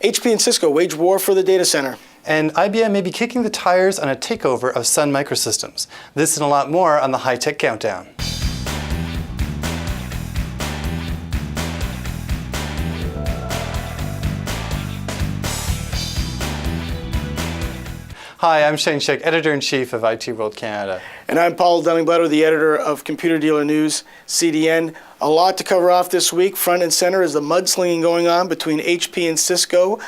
HP and Cisco wage war for the data center. And IBM may be kicking the tires on a takeover of Sun Microsystems. This and a lot more on the High Tech Countdown. Hi, I'm Shane Schick, Editor-in-Chief of IT World Canada. And I'm Paolo Del-Nibletto, the editor of Computer Dealer News, CDN. A lot to cover off this week. Front and center is the mudslinging going on between HP and Cisco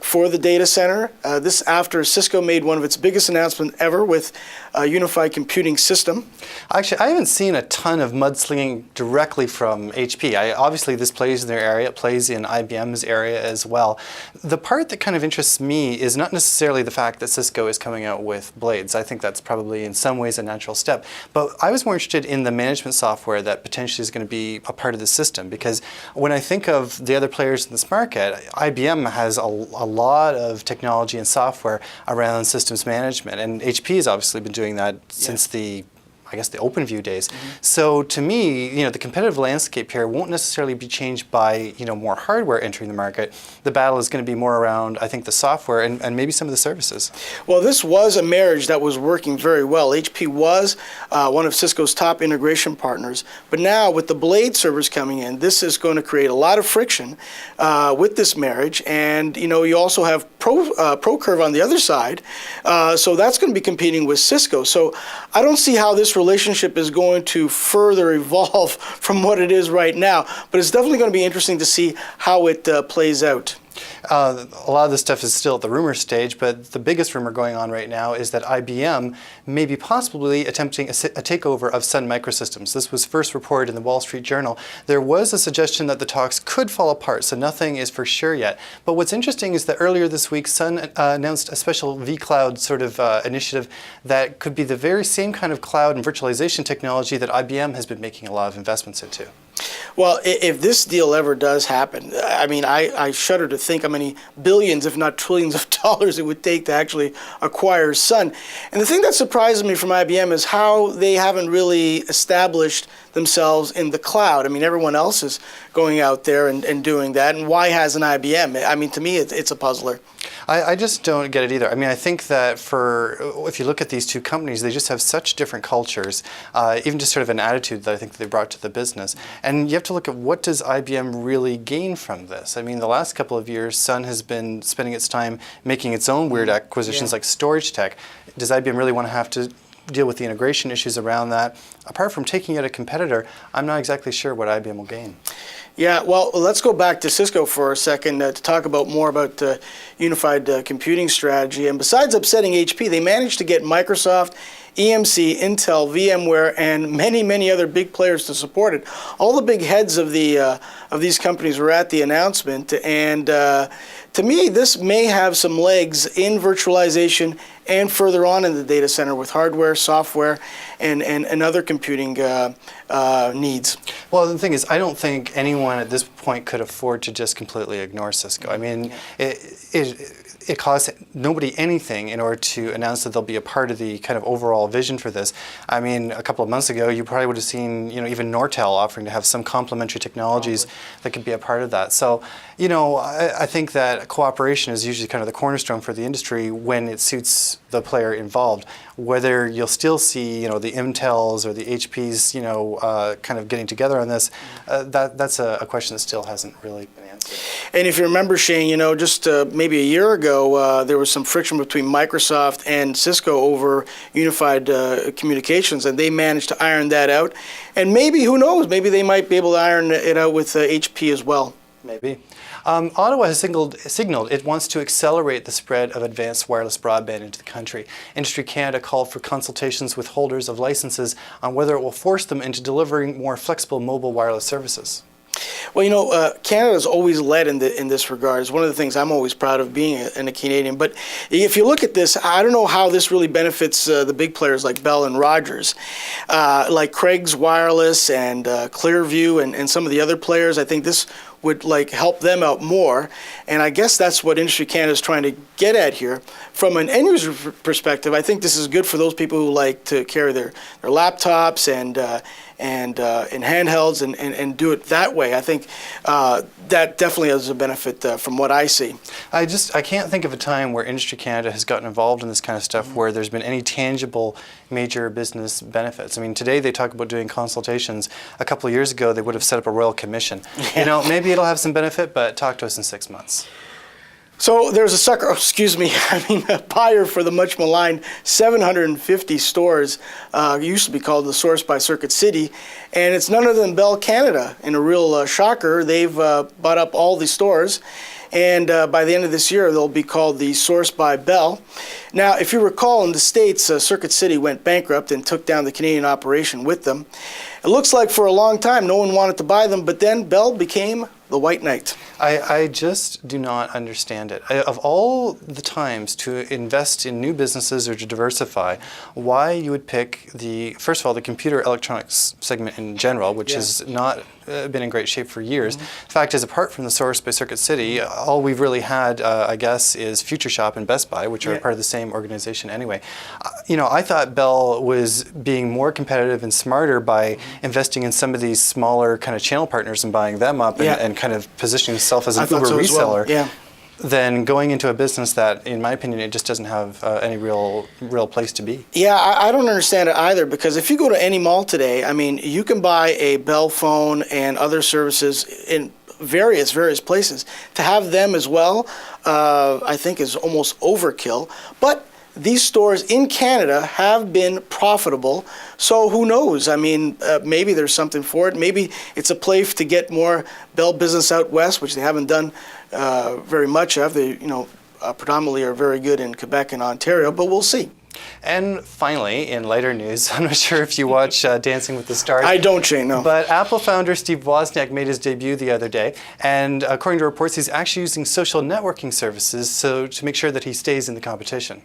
for the data center. This after Cisco made one of its biggest announcements ever with a unified computing system. Actually, I haven't seen a ton of mudslinging directly from HP. Obviously, this plays in their area. It plays in IBM's area as well. The part that kind of interests me is not necessarily the fact that Cisco is coming out with blades. I think that's probably in some ways a natural step. But I was more interested in the management software that potentially is going to be a part of the system, because when I think of the other players in this market, IBM has a lot of technology and software around systems management, and HP has obviously been doing that since the OpenView days. So to me, the competitive landscape here won't necessarily be changed by, more hardware entering the market. The battle is going to be more around, I think, the software and maybe some of the services. Well, this was a marriage that was working very well. HP was one of Cisco's top integration partners, but now with the blade servers coming in, this is going to create a lot of friction with this marriage. And, you also have ProCurve on the other side, so that's going to be competing with Cisco. So I don't see how this relationship is going to further evolve from what it is right now, but it's definitely going to be interesting to see how it plays out. A lot of this stuff is still at the rumor stage, but the biggest rumor going on right now is that IBM may be possibly attempting a takeover of Sun Microsystems. This was first reported in the Wall Street Journal. There was a suggestion that the talks could fall apart, so nothing is for sure yet. But what's interesting is that earlier this week, Sun announced a special vCloud sort of initiative that could be the very same kind of cloud and virtualization technology that IBM has been making a lot of investments into. Well, if this deal ever does happen, I mean, I shudder to think how many billions, if not trillions of dollars it would take to actually acquire Sun. And the thing that surprises me from IBM is how they haven't really established themselves in the cloud. I mean, everyone else is going out there and doing that. And why hasn't IBM? I mean, to me, it's a puzzler. I just don't get it either. I mean, I think that if you look at these two companies, they just have such different cultures, even just sort of an attitude that I think they brought to the business. And you have to look at, what does IBM really gain from this? I mean, the last couple of years, Sun has been spending its time making its own weird acquisitions like storage tech. Does IBM really want to have to deal with the integration issues around that? Apart from taking out a competitor, I'm not exactly sure what IBM will gain. Yeah, well, let's go back to Cisco for a second to talk more about the unified computing strategy. And besides upsetting HP, they managed to get Microsoft, EMC, Intel, VMware, and many, many other big players to support it. All the big heads of these companies were at the announcement, and to me, this may have some legs in virtualization and further on in the data center with hardware, software, and other computing needs. Well, the thing is, I don't think anyone at this point could afford to just completely ignore Cisco. I mean, it costs nobody anything in order to announce that they'll be a part of the kind of overall vision for this. I mean, a couple of months ago, you probably would have seen, even Nortel offering to have some complementary technologies that could be a part of that. So, I think that cooperation is usually kind of the cornerstone for the industry when it suits the player involved. Whether you'll still see, the Intels or the HPs, kind of getting together on this, that's a question that still hasn't really been answered. And if you remember, Shane, just maybe a year ago, there was some friction between Microsoft and Cisco over unified communications, and they managed to iron that out. And maybe, who knows, maybe they might be able to iron it out with HP as well. Maybe. Ottawa has signaled it wants to accelerate the spread of advanced wireless broadband into the country. Industry Canada called for consultations with holders of licenses on whether it will force them into delivering more flexible mobile wireless services. Well, Canada's always led in this regard. It's one of the things I'm always proud of being a Canadian. But if you look at this, I don't know how this really benefits the big players like Bell and Rogers. Like Craig's Wireless and Clearview and some of the other players, I think this would like help them out more. And I guess that's what Industry Canada is trying to get at here. From an end user perspective, I think this is good for those people who like to carry their laptops and handhelds and do it that way. I think that definitely is a benefit from what I see. I can't think of a time where Industry Canada has gotten involved in this kind of stuff where there's been any tangible major business benefits. I mean, today they talk about doing consultations. A couple of years ago, they would have set up a royal commission. You know, maybe it'll have some benefit, but talk to us in 6 months. So there's a buyer for the much maligned 750 stores. Used to be called the Source by Circuit City, and it's none other than Bell Canada. In a real shocker, they've bought up all the stores, and by the end of this year, they'll be called the Source by Bell. Now, if you recall, in the States, Circuit City went bankrupt and took down the Canadian operation with them. It looks like for a long time no one wanted to buy them, but then Bell became the White Knight. I just do not understand it. Of all the times to invest in new businesses or to diversify, why you would pick first of all, the computer electronics segment in general, which has not been in great shape for years. The fact is, apart from the Source by Circuit City, all we've really had, I guess, is Future Shop and Best Buy, which are part of the same organization anyway. You know, I thought Bell was being more competitive and smarter by investing in some of these smaller kind of channel partners and buying them up and kind of positioning itself as an Uber reseller. Than going into a business that, in my opinion, it just doesn't have any real place to be. Yeah, I don't understand it either, because if you go to any mall today, I mean, you can buy a Bell phone and other services in various places. To have them as well, I think is almost overkill. But these stores in Canada have been profitable, so who knows? I mean, maybe there's something for it. Maybe it's a play to get more Bell business out west, which they haven't done very much of. They, predominantly are very good in Quebec and Ontario, but we'll see. And finally, in lighter news, I'm not sure if you watch Dancing with the Stars. I don't, Shane, no. But Apple founder Steve Wozniak made his debut the other day, and according to reports, he's actually using social networking services to make sure that he stays in the competition.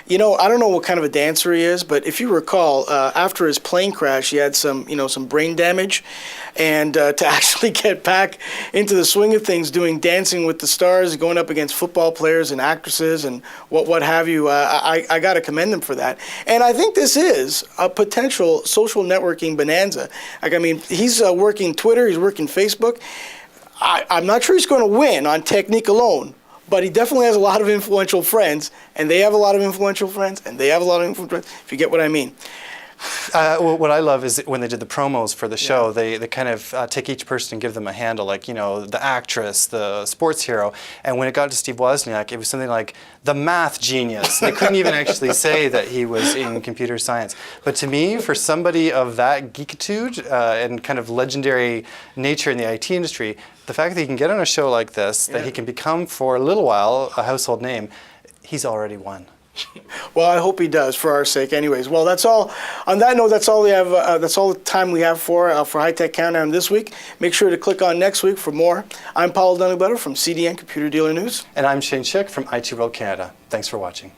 You know, I don't know what kind of a dancer he is, but if you recall, after his plane crash, he had some brain damage, and to actually get back into the swing of things, doing Dancing with the Stars, going up against football players and actresses and what have you, I got to commend him for that. And I think this is a potential social networking bonanza. Like, I mean, he's working Twitter, he's working Facebook. I'm not sure he's going to win on technique alone, but he definitely has a lot of influential friends, and they have a lot of influential friends, and they have a lot of influential friends, if you get what I mean. Well, what I love is when they did the promos for the show, they kind of take each person and give them a handle, like, the actress, the sports hero. And when it got to Steve Wozniak, it was something like the math genius. They couldn't even actually say that he was in computer science. But to me, for somebody of that geekitude and kind of legendary nature in the IT industry, the fact that he can get on a show like this, that he can become for a little while a household name, he's already won. Well, I hope he does, for our sake. Anyways, well, that's all. On that note, that's all we have. That's all the time we have for High Tech Countdown this week. Make sure to click on next week for more. I'm Paolo Del-Nibletto from CDN Computer Dealer News, and I'm Shane Schick from IT World Canada. Thanks for watching.